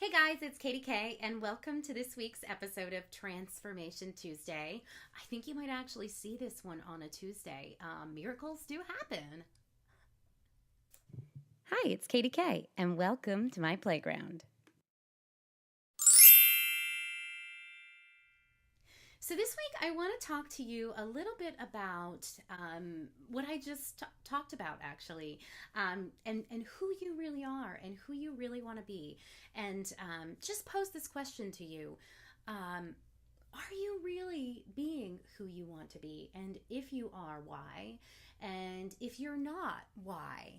Hey guys, it's Katie K, and welcome to this week's episode of Transformation Tuesday. I think you might actually see this one on a Tuesday. Miracles do happen. Hi, it's Katie K, and welcome to my playground. So this week I want to talk to you a little bit about what I just talked about, actually, and who you really are and who you really want to be, and just pose this question to you: are you really being who you want to be? And if you are, why? And if you're not, why?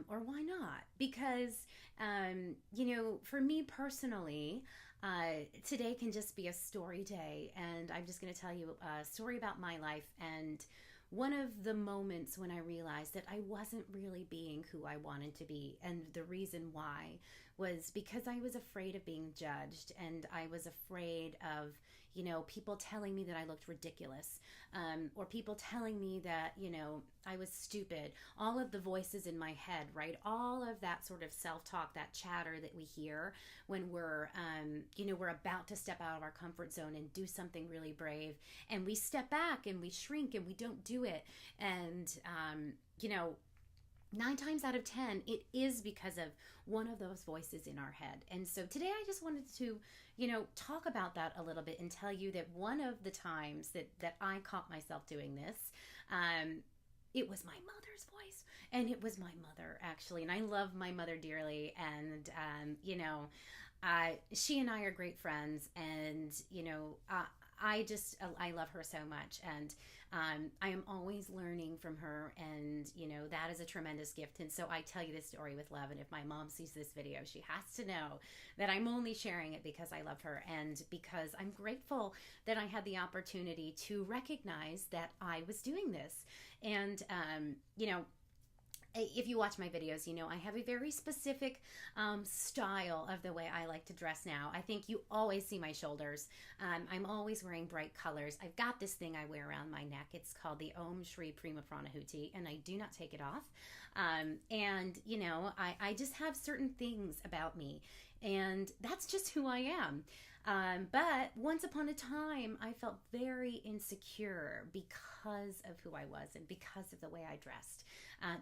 Or why not? Because for me personally, today can just be a story day, and I'm just going to tell you a story about my life and one of the moments when I realized that I wasn't really being who I wanted to be. And the reason why was because I was afraid of being judged, and I was afraid of, people telling me that I looked ridiculous, or people telling me that, I was stupid. All of the voices in my head, right? All of that sort of self-talk, that chatter that we hear when we're about to step out of our comfort zone and do something really brave, and we step back and we shrink and we don't do it. And, 9 times out of 10, it is because of one of those voices in our head. And so today I just wanted to, talk about that a little bit and tell you that one of the times that I caught myself doing this, it was my mother's voice. And it was my mother, actually. And I love my mother dearly. And, she and I are great friends. And, I love her so much. And I am always learning from her. And, that is a tremendous gift. And so I tell you this story with love. And if my mom sees this video, she has to know that I'm only sharing it because I love her and because I'm grateful that I had the opportunity to recognize that I was doing this. And, if you watch my videos, I have a very specific style of the way I like to dress now. I think you always see my shoulders. I'm always wearing bright colors. I've got this thing I wear around my neck. It's called the Om Shri Prima Pranahuti, and I do not take it off. I just have certain things about me, and that's just who I am. But once upon a time, I felt very insecure because of who I was and because of the way I dressed.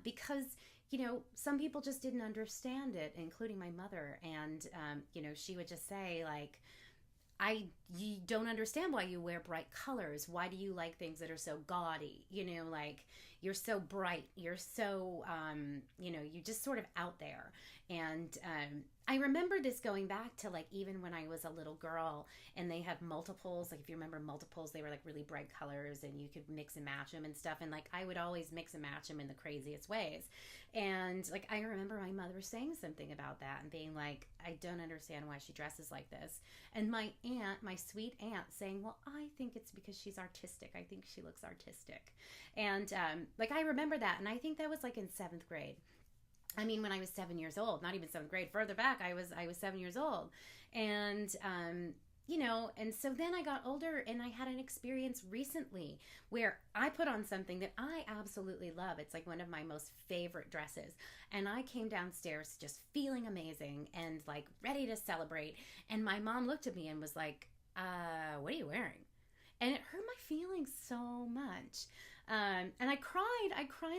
Because, some people just didn't understand it, including my mother. And, she would just say, like, you don't understand why you wear bright colors. Why do you like things that are so gaudy? Like, you're so bright. You're so, you're just sort of out there. And I remember this going back to, like, even when I was a little girl and they had multiples. Like, if you remember multiples, they were like really bright colors and you could mix and match them and stuff. And like, I would always mix and match them in the craziest ways. And like, I remember my mother saying something about that and being like, I don't understand why she dresses like this. And my aunt, my sweet aunt, saying, well, I think it's because she's artistic. I think she looks artistic. And like, I remember that. And I think that was like in 7th grade. I mean, when I was 7 years old, not even 7th grade, further back, I was 7 years old. And, and so then I got older and I had an experience recently where I put on something that I absolutely love. It's like one of my most favorite dresses. And I came downstairs just feeling amazing and like ready to celebrate. And my mom looked at me and was like, what are you wearing? And it hurt my feelings so much. And I cried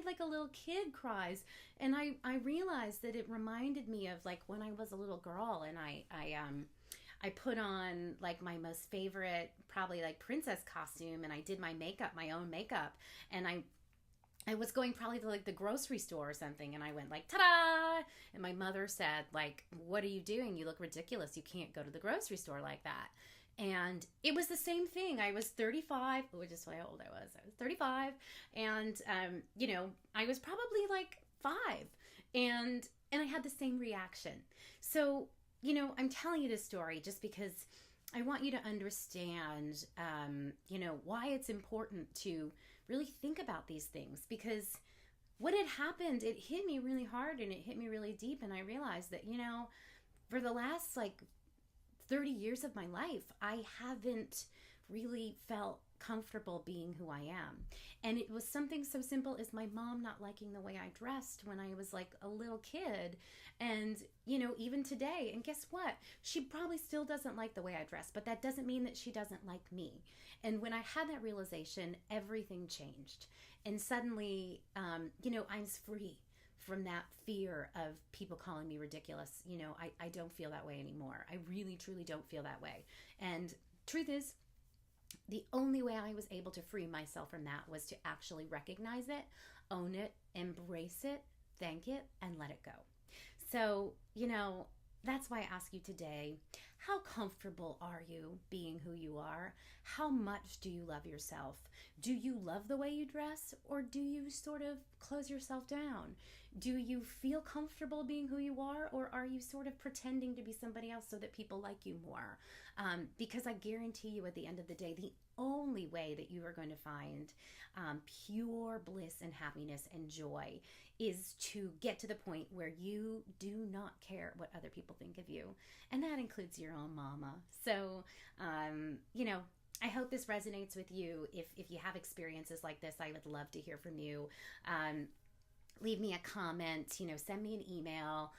like a little kid cries. And I realized that it reminded me of like when I was a little girl, and I put on like my most favorite, probably like princess costume, and I did my makeup, my own makeup. And I was going probably to like the grocery store or something, and I went like, ta-da! And my mother said, like, what are you doing? You look ridiculous. You can't go to the grocery store like that. And it was the same thing. I was 35, which is how old I was. I was 35. And, I was probably like 5. And I had the same reaction. So, I'm telling you this story just because I want you to understand, why it's important to really think about these things. Because what had happened, it hit me really hard and it hit me really deep. And I realized that, for the last like 30 years of my life, I haven't really felt comfortable being who I am. And it was something so simple as my mom not liking the way I dressed when I was like a little kid. And, even today, and guess what? She probably still doesn't like the way I dress, but that doesn't mean that she doesn't like me. And when I had that realization, everything changed. And suddenly, I'm free from that fear of people calling me ridiculous. I don't feel that way anymore. I really, truly don't feel that way. And truth is, the only way I was able to free myself from that was to actually recognize it, own it, embrace it, thank it, and let it go. So, that's why I ask you today, how comfortable are you being who you are? How much do you love yourself? Do you love the way you dress, or do you sort of close yourself down? Do you feel comfortable being who you are, or are you sort of pretending to be somebody else so that people like you more? Because I guarantee you at the end of the day, the only way that you are going to find pure bliss and happiness and joy is to get to the point where you do not care what other people think of you. And that includes your own mama. So, I hope this resonates with you. If you have experiences like this, I would love to hear from you. Leave me a comment, send me an email,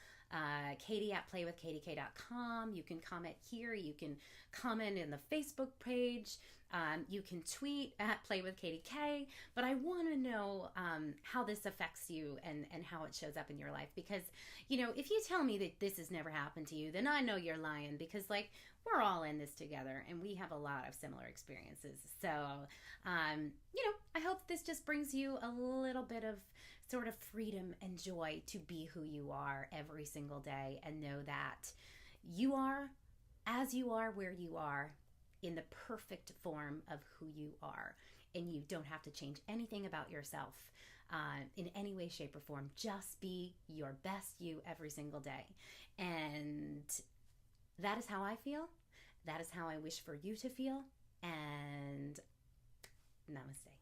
Katie@playwithkatyak.com. You can comment here. You can comment in the Facebook page. You can tweet at playwithkatk. But I want to know how this affects you and how it shows up in your life. Because, if you tell me that this has never happened to you, then I know you're lying. Because, we're all in this together and we have a lot of similar experiences. So, I hope this just brings you a little bit of sort of freedom and joy to be who you are every single day, and know that you are as you are where you are, in the perfect form of who you are. And you don't have to change anything about yourself in any way, shape, or form. Just be your best you every single day. And that is how I feel. That is how I wish for you to feel. And namaste.